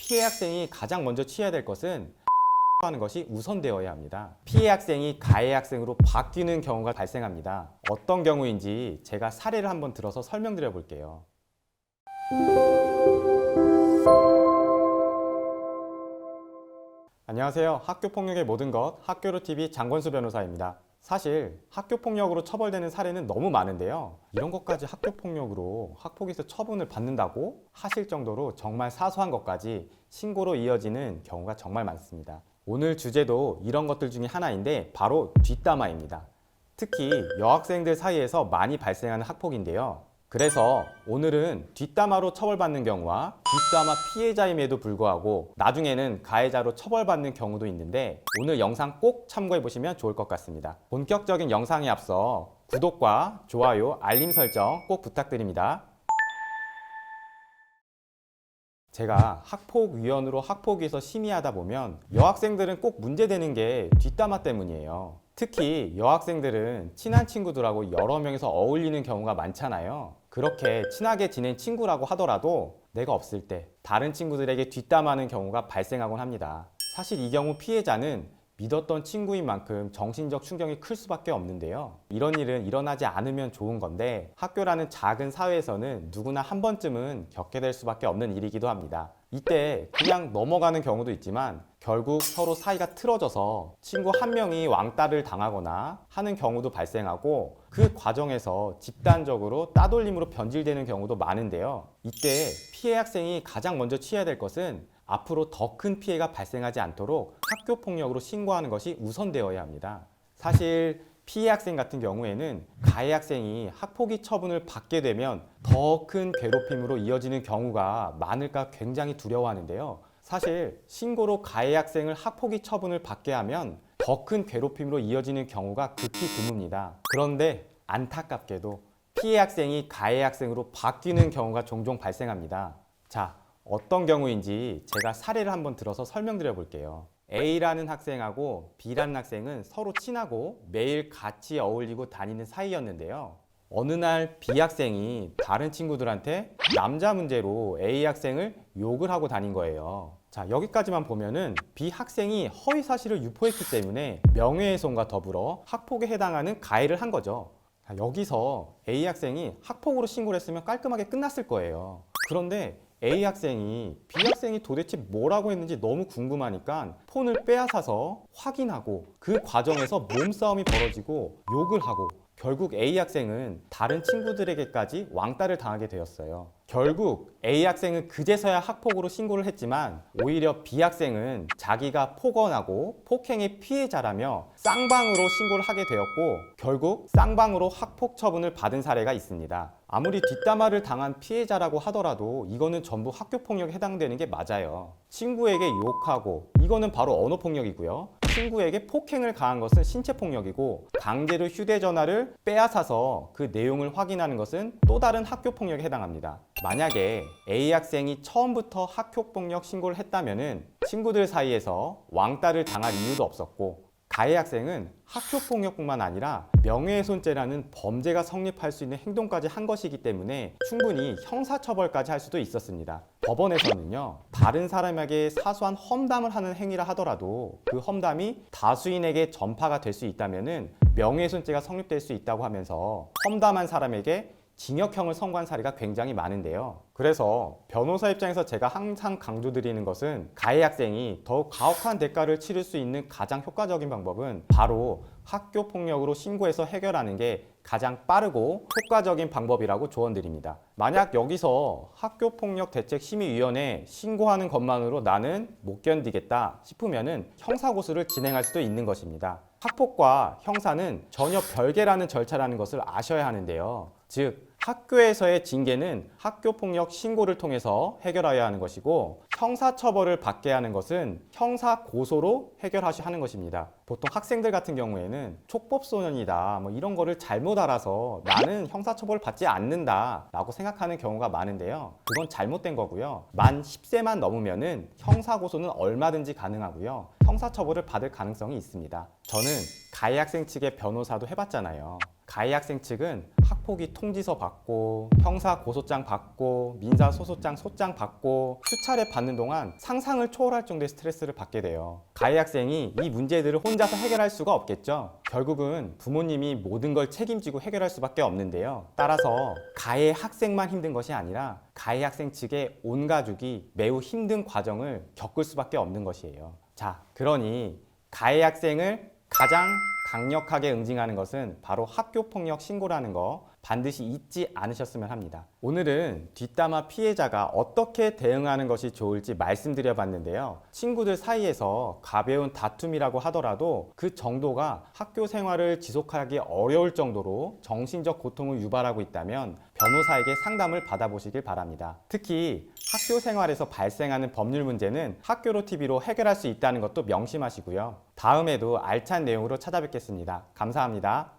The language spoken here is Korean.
피해 학생이 가장 먼저 취해야 될 것은 하는 것이 우선되어야 합니다. 피해 학생이 가해 학생으로 바뀌는 경우가 발생합니다. 어떤 경우인지 제가 사례를 한번 들어서 설명드려 볼게요. 안녕하세요. 학교폭력의 모든 것 학교로TV 장권수 변호사입니다. 사실 학교폭력으로 처벌되는 사례는 너무 많은데요. 이런 것까지 학교폭력으로 학폭위에서 처분을 받는다고 하실 정도로 정말 사소한 것까지 신고로 이어지는 경우가 정말 많습니다. 오늘 주제도 이런 것들 중에 하나인데 바로 뒷담화입니다. 특히 여학생들 사이에서 많이 발생하는 학폭인데요. 그래서 오늘은 뒷담화로 처벌받는 경우와 뒷담화 피해자임에도 불구하고 나중에는 가해자로 처벌받는 경우도 있는데 오늘 영상 꼭 참고해 보시면 좋을 것 같습니다. 본격적인 영상에 앞서 구독과 좋아요, 알림 설정 꼭 부탁드립니다. 제가 학폭위원으로 학폭위에서 심의하다 보면 여학생들은 꼭 문제되는 게 뒷담화 때문이에요. 특히 여학생들은 친한 친구들하고 여러 명이서 어울리는 경우가 많잖아요. 그렇게 친하게 지낸 친구라고 하더라도 내가 없을 때 다른 친구들에게 뒷담화하는 경우가 발생하곤 합니다. 사실 이 경우 피해자는 믿었던 친구인 만큼 정신적 충격이 클 수밖에 없는데요. 이런 일은 일어나지 않으면 좋은 건데 학교라는 작은 사회에서는 누구나 한 번쯤은 겪게 될 수밖에 없는 일이기도 합니다. 이때 그냥 넘어가는 경우도 있지만 결국 서로 사이가 틀어져서 친구 한 명이 왕따를 당하거나 하는 경우도 발생하고 그 과정에서 집단적으로 따돌림으로 변질되는 경우도 많은데요. 이때 피해 학생이 가장 먼저 취해야 될 것은 앞으로 더 큰 피해가 발생하지 않도록 학교폭력으로 신고하는 것이 우선되어야 합니다. 사실 피해 학생 같은 경우에는 가해 학생이 학폭위 처분을 받게 되면 더 큰 괴롭힘으로 이어지는 경우가 많을까 굉장히 두려워하는데요. 사실 신고로 가해 학생을 학폭위 처분을 받게 하면 더 큰 괴롭힘으로 이어지는 경우가 극히 드뭅니다. 그런데 안타깝게도 피해 학생이 가해 학생으로 바뀌는 경우가 종종 발생합니다. 자, 어떤 경우인지 제가 사례를 한번 들어서 설명드려 볼게요. A라는 학생하고 B라는 학생은 서로 친하고 매일 같이 어울리고 다니는 사이였는데요. 어느 날 B 학생이 다른 친구들한테 남자 문제로 A 학생을 욕을 하고 다닌 거예요. 자, 여기까지만 보면은 B 학생이 허위 사실을 유포했기 때문에 명예훼손과 더불어 학폭에 해당하는 가해를 한 거죠. 자, 여기서 A 학생이 학폭으로 신고를 했으면 깔끔하게 끝났을 거예요. 그런데 A 학생이 B 학생이 도대체 뭐라고 했는지 너무 궁금하니까 폰을 빼앗아서 확인하고 그 과정에서 몸싸움이 벌어지고 욕을 하고 결국 A 학생은 다른 친구들에게까지 왕따를 당하게 되었어요. 결국 A 학생은 그제서야 학폭으로 신고를 했지만 오히려 B 학생은 자기가 폭언하고 폭행의 피해자라며 쌍방으로 신고를 하게 되었고 결국 쌍방으로 학폭 처분을 받은 사례가 있습니다. 아무리 뒷담화를 당한 피해자라고 하더라도 이거는 전부 학교폭력에 해당되는 게 맞아요. 친구에게 욕하고 이거는 바로 언어폭력이고요. 친구에게 폭행을 가한 것은 신체폭력이고 강제로 휴대전화를 빼앗아서 그 내용을 확인하는 것은 또 다른 학교폭력에 해당합니다. 만약에 A 학생이 처음부터 학교폭력 신고를 했다면 친구들 사이에서 왕따를 당할 이유도 없었고 가해 학생은 학교폭력뿐만 아니라 명예훼손죄라는 범죄가 성립할 수 있는 행동까지 한 것이기 때문에 충분히 형사처벌까지 할 수도 있었습니다. 법원에서는요, 다른 사람에게 사소한 험담을 하는 행위라 하더라도 그 험담이 다수인에게 전파가 될 수 있다면 명예훼손죄가 성립될 수 있다고 하면서 험담한 사람에게 징역형을 선고한 사례가 굉장히 많은데요. 그래서 변호사 입장에서 제가 항상 강조드리는 것은 가해 학생이 더욱 가혹한 대가를 치를 수 있는 가장 효과적인 방법은 바로 학교폭력으로 신고해서 해결하는 게 가장 빠르고 효과적인 방법이라고 조언드립니다. 만약 여기서 학교폭력대책심의위원회에 신고하는 것만으로 나는 못 견디겠다 싶으면은 형사고소를 진행할 수도 있는 것입니다. 학폭과 형사는 전혀 별개라는 절차라는 것을 아셔야 하는데요. 즉, 학교에서의 징계는 학교폭력 신고를 통해서 해결해야 하는 것이고 형사처벌을 받게 하는 것은 형사고소로 해결하셔야 하는 것입니다. 보통 학생들 같은 경우에는 촉법소년이다 뭐 이런 거를 잘못 알아서 나는 형사처벌을 받지 않는다 라고 생각하는 경우가 많은데요. 그건 잘못된 거고요. 만 10세만 넘으면은 형사고소는 얼마든지 가능하고요. 형사처벌을 받을 가능성이 있습니다. 저는 가해 학생 측의 변호사도 해봤잖아요. 가해 학생 측은 학폭위 통지서 받고 형사 고소장 받고 민사 소소장 소장 받고 수차례 받는 동안 상상을 초월할 정도의 스트레스를 받게 돼요. 가해 학생이 이 문제들을 혼자서 해결할 수가 없겠죠. 결국은 부모님이 모든 걸 책임지고 해결할 수밖에 없는데요. 따라서 가해 학생만 힘든 것이 아니라 가해 학생 측의 온 가족이 매우 힘든 과정을 겪을 수밖에 없는 것이에요. 자, 그러니 가해 학생을 가장 강력하게 응징하는 것은 바로 학교폭력 신고라는 거 반드시 잊지 않으셨으면 합니다. 오늘은 뒷담화 피해자가 어떻게 대응하는 것이 좋을지 말씀드려 봤는데요. 친구들 사이에서 가벼운 다툼이라고 하더라도 그 정도가 학교 생활을 지속하기 어려울 정도로 정신적 고통을 유발하고 있다면 변호사에게 상담을 받아보시길 바랍니다. 특히 학교 생활에서 발생하는 법률 문제는 학교로 TV로 해결할 수 있다는 것도 명심하시고요. 다음에도 알찬 내용으로 찾아뵙겠습니다. 감사합니다.